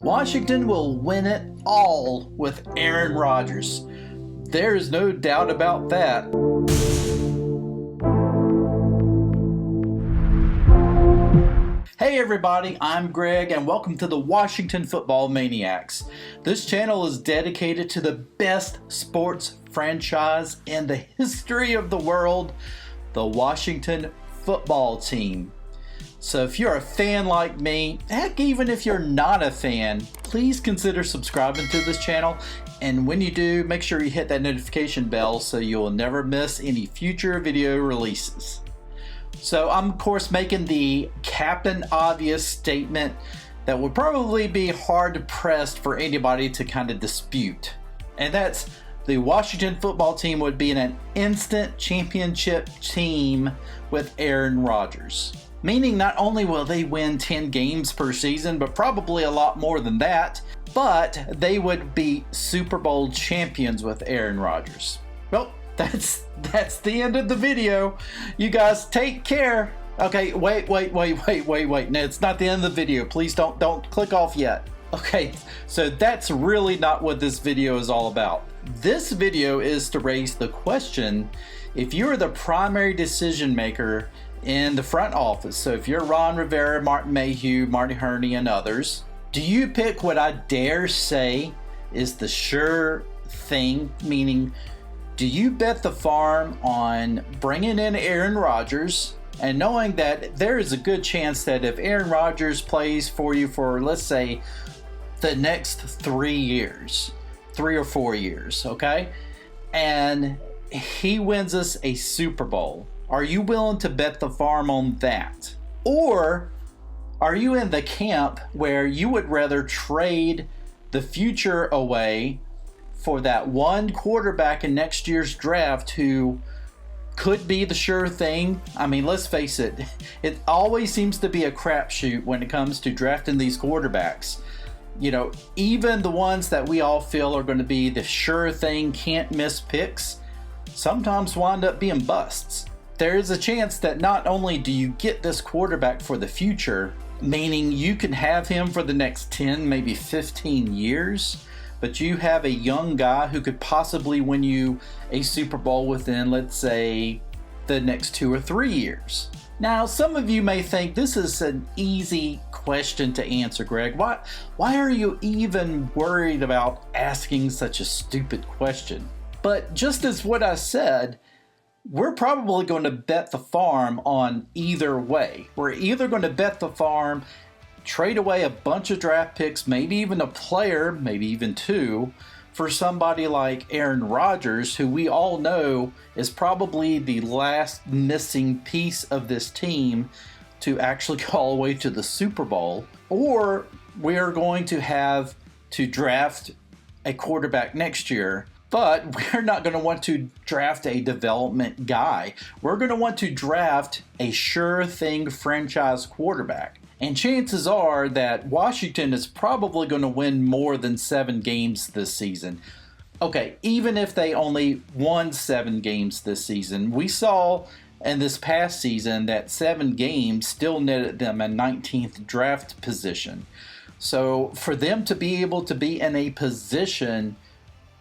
Washington will win it all with Aaron Rodgers. There is no doubt about that. Hey everybody, I'm Greg and welcome to the Washington Football Maniacs. This channel is dedicated to the best sports franchise in the history of the world, the Washington Football Team. So if you're a fan like me, heck, even if you're not a fan, please consider subscribing to this channel. And when you do, make sure you hit that notification bell so you'll never miss any future video releases. So I'm of course making the Captain Obvious statement that would probably be hard pressed for anybody to kind of dispute. And that's the Washington Football Team would be an instant championship team with Aaron Rodgers. Meaning not only will they win 10 games per season, but probably a lot more than that, but they would be Super Bowl champions with Aaron Rodgers. Well, that's the end of the video. You guys take care. Okay, wait. No, it's not the end of the video. Please don't click off yet. Okay, so that's really not what this video is all about. This video is to raise the question, if you're the primary decision maker in the front office, so if you're Ron Rivera, Martin Mayhew, Marty Herney, and others, do you pick what I dare say is the sure thing? Meaning, do you bet the farm on bringing in Aaron Rodgers and knowing that there is a good chance that if Aaron Rodgers plays for you for, let's say, the next 3 or 4 years, okay, and he wins us a Super Bowl, are you willing to bet the farm on that? Or are you in the camp where you would rather trade the future away for that one quarterback in next year's draft who could be the sure thing? I mean, let's face it, it always seems to be a crapshoot when it comes to drafting these quarterbacks. You know, even the ones that we all feel are going to be the sure thing, can't miss picks, sometimes wind up being busts. There is a chance that not only do you get this quarterback for the future, meaning you can have him for the next 10, maybe 15 years, but you have a young guy who could possibly win you a Super Bowl within, let's say, the next 2 or 3 years. Now, some of you may think this is an easy question to answer, Greg. Why are you even worried about asking such a stupid question? But just as what I said, we're probably going to bet the farm on either way. We're either going to bet the farm, trade away a bunch of draft picks, maybe even a player, maybe even two, for somebody like Aaron Rodgers, who we all know is probably the last missing piece of this team to actually go all the way to the Super Bowl. Or we're going to have to draft a quarterback next year, but we're not going to want to draft a development guy. We're going to want to draft a sure thing franchise quarterback. And chances are that Washington is probably going to win more than 7 games this season. Okay, even if they only won 7 games this season, we saw in this past season that 7 games still netted them a 19th draft position. So for them to be able to be in a position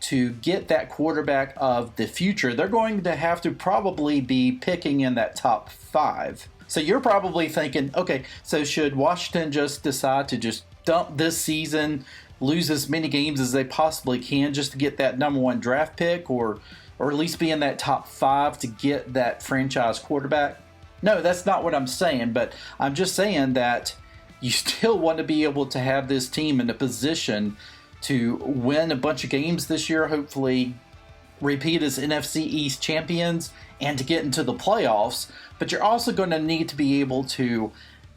to get that quarterback of the future, they're going to have to probably be picking in that top 5. So you're probably thinking, okay, so should Washington just decide to just dump this season, lose as many games as they possibly can just to get that number 1 draft pick, or at least be in that top 5 to get that franchise quarterback? No, that's not what I'm saying, but I'm just saying that you still want to be able to have this team in a position to win a bunch of games this year, hopefully repeat as NFC East champions, and to get into the playoffs. But you're also going to need to be able to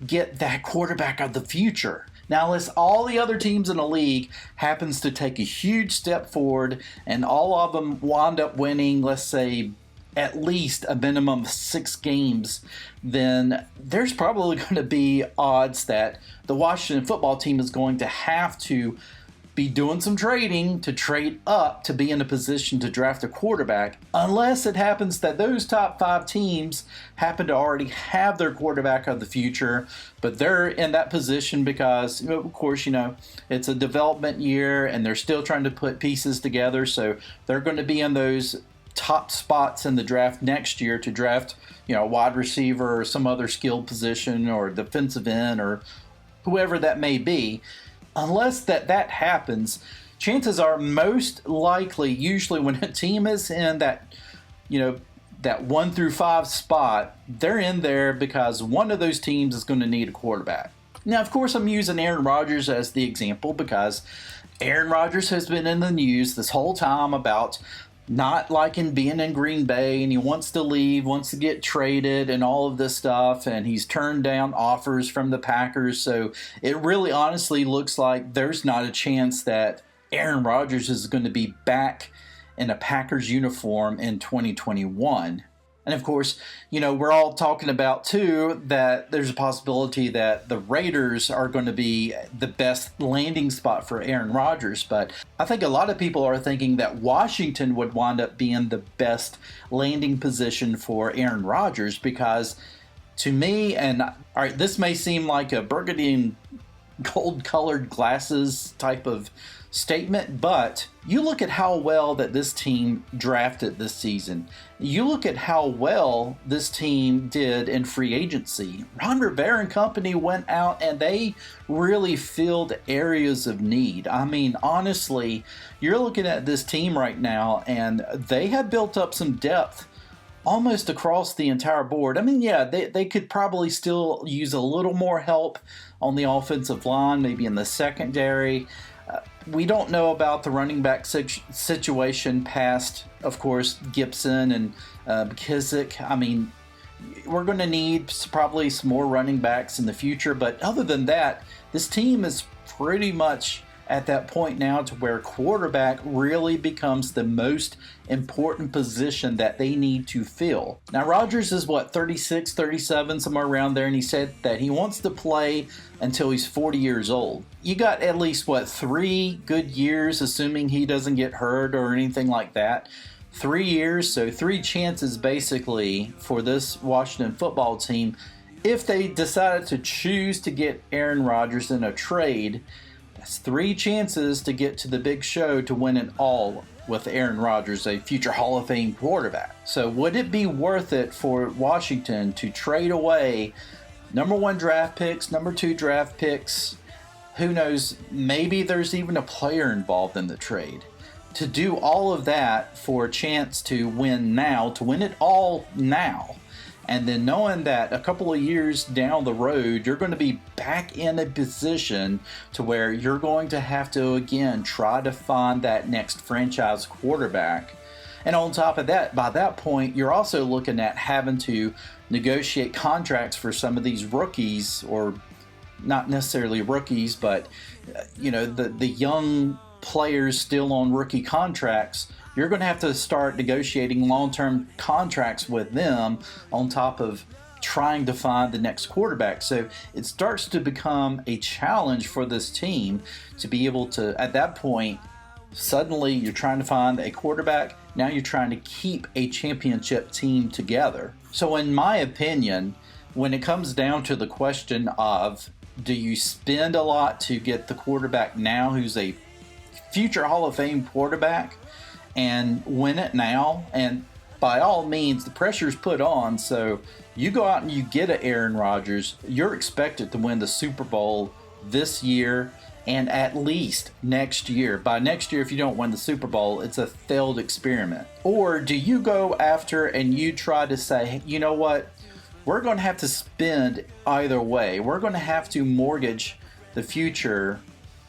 get that quarterback of the future. Now, unless all the other teams in the league happens to take a huge step forward and all of them wind up winning, let's say, at least a minimum of 6 games, then there's probably going to be odds that the Washington Football Team is going to have to be doing some trading to trade up to be in a position to draft a quarterback, unless it happens that those top 5 teams happen to already have their quarterback of the future, but they're in that position because, of course, it's a development year and they're still trying to put pieces together, so they're going to be in those top spots in the draft next year to draft, a wide receiver or some other skilled position or defensive end or whoever that may be. Unless that happens, chances are most likely, usually when a team is in that, that 1 through 5 spot, they're in there because one of those teams is going to need a quarterback. Now, of course, I'm using Aaron Rodgers as the example because Aaron Rodgers has been in the news this whole time about not liking being in Green Bay, and he wants to leave, wants to get traded and all of this stuff, and he's turned down offers from the Packers. So it really honestly looks like there's not a chance that Aaron Rodgers is going to be back in a Packers uniform in 2021. And of course, we're all talking about too that there's a possibility that the Raiders are going to be the best landing spot for Aaron Rodgers. But I think a lot of people are thinking that Washington would wind up being the best landing position for Aaron Rodgers because to me, and all right, this may seem like a burgundy and gold colored glasses type of statement, but you look at how well that this team drafted this season. You look at how well this team did in free agency. Ron Rivera and company went out and they really filled areas of need. I mean, honestly, you're looking at this team right now and they have built up some depth almost across the entire board. I mean, yeah, they could probably still use a little more help on the offensive line, maybe in the secondary. We don't know about the running back situation past, of course, Gibson and McKissick. I mean, we're going to need probably some more running backs in the future. But other than that, this team is pretty much at that point now to where quarterback really becomes the most important position that they need to fill. Now, Rodgers is 36, 37, somewhere around there, and he said that he wants to play until he's 40 years old. You got at least, 3 good years, assuming he doesn't get hurt or anything like that. 3 years, so 3 chances basically for this Washington football team. If they decided to choose to get Aaron Rodgers in a trade, that's 3 chances to get to the big show to win it all with Aaron Rodgers, a future Hall of Fame quarterback. So would it be worth it for Washington to trade away number 1 draft picks, number 2 draft picks? Who knows, maybe there's even a player involved in the trade. To do all of that for a chance to win now, to win it all now, and then knowing that a couple of years down the road, you're going to be back in a position to where you're going to have to, again, try to find that next franchise quarterback. And on top of that, by that point, you're also looking at having to negotiate contracts for some of these rookies, or not necessarily rookies, but, the young players still on rookie contracts. You're going to have to start negotiating long-term contracts with them on top of trying to find the next quarterback. So it starts to become a challenge for this team to be able to, at that point, suddenly you're trying to find a quarterback. Now you're trying to keep a championship team together. So in my opinion, when it comes down to the question of, do you spend a lot to get the quarterback now who's a future Hall of Fame quarterback and win it now? And by all means, the pressure's put on, so you go out and you get an Aaron Rodgers, you're expected to win the Super Bowl this year and at least next year. By next year, if you don't win the Super Bowl, it's a failed experiment. Or do you go after and you try to say, you know what, we're going to have to spend either way. We're going to have to mortgage the future.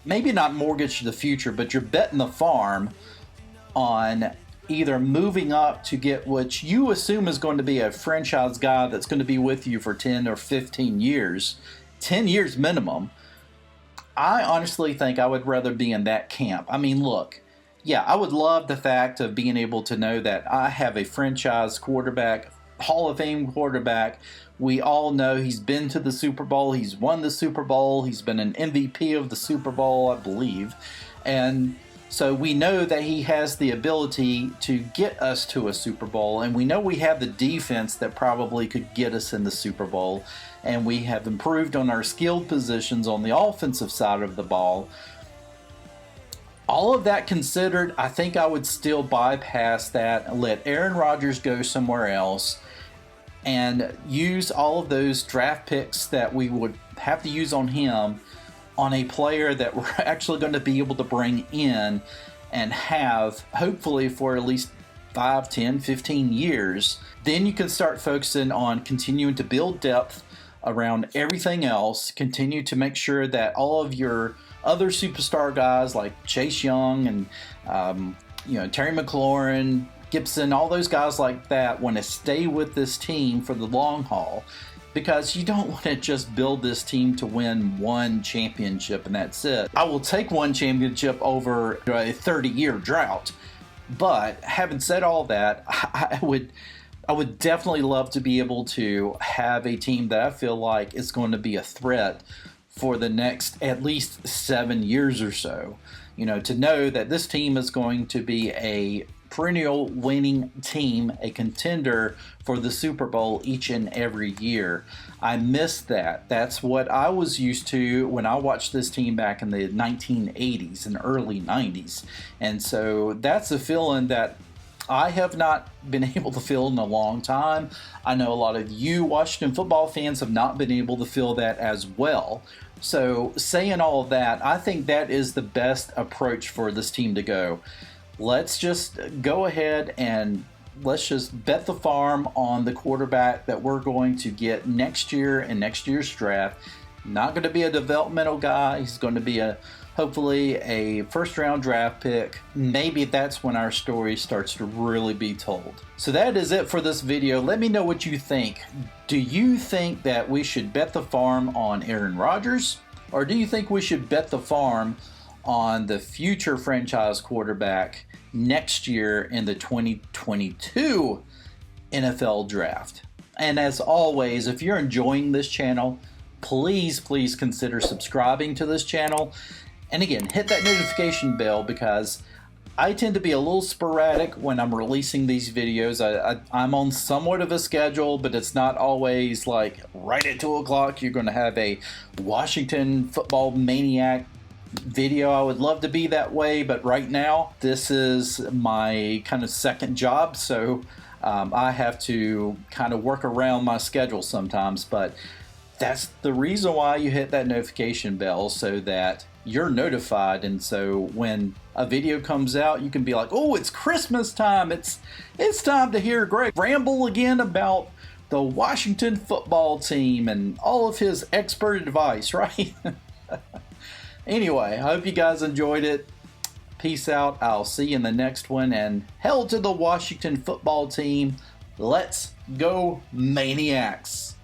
Maybe not mortgage the future, but you're betting the farm on either moving up to get what you assume is going to be a franchise guy that's going to be with you for 10 or 15 years, 10 years minimum. I honestly think I would rather be in that camp. I mean, look, yeah, I would love the fact of being able to know that I have a franchise quarterback, Hall of Fame quarterback We all know he's been to the Super Bowl. He's won the Super Bowl. He's been an MVP of the Super Bowl, I believe. And so we know that he has the ability to get us to a Super Bowl. And we know we have the defense that probably could get us in the Super Bowl. And we have improved on our skilled positions on the offensive side of the ball. All of that considered, I think I would still bypass that and let Aaron Rodgers go somewhere else and use all of those draft picks that we would have to use on him on a player that we're actually going to be able to bring in and have, hopefully, for at least 5, 10, 15 years. Then you can start focusing on continuing to build depth around everything else, continue to make sure that all of your other superstar guys like Chase Young and Terry McLaurin, Gibson, all those guys like that want to stay with this team for the long haul, because you don't want to just build this team to win one championship and that's it. I will take one championship over a 30-year drought. But having said all that, I would definitely love to be able to have a team that I feel like is going to be a threat for the next at least 7 years or so. To know that this team is going to be a perennial winning team, a contender for the Super Bowl each and every year. I miss that. That's what I was used to when I watched this team back in the 1980s and early 90s. And so that's a feeling that I have not been able to feel in a long time. I know a lot of you Washington football fans have not been able to feel that as well. So saying all of that, I think that is the best approach for this team to go. Let's just go ahead and let's just bet the farm on the quarterback that we're going to get next year in next year's draft. Not going to be a developmental guy. He's going to be hopefully a first-round draft pick. Maybe that's when our story starts to really be told. So that is it for this video. Let me know what you think. Do you think that we should bet the farm on Aaron Rodgers? Or do you think we should bet the farm on the future franchise quarterback next year in the 2022 NFL draft? And as always, if you're enjoying this channel, please consider subscribing to this channel. And again, hit that notification bell, because I tend to be a little sporadic when I'm releasing these videos. I'm on somewhat of a schedule, but it's not always like right at 2 o'clock you're going to have a Washington Football Maniac video. I would love to be that way, but right now this is my kind of second job, so I have to kind of work around my schedule sometimes. But that's the reason why you hit that notification bell, so that you're notified, and so when a video comes out, you can be like, oh, it's Christmas time. It's time to hear Greg ramble again about the Washington football team and all of his expert advice, right? Anyway, I hope you guys enjoyed it. Peace out. I'll see you in the next one, and hell to the Washington football team. Let's go Maniacs.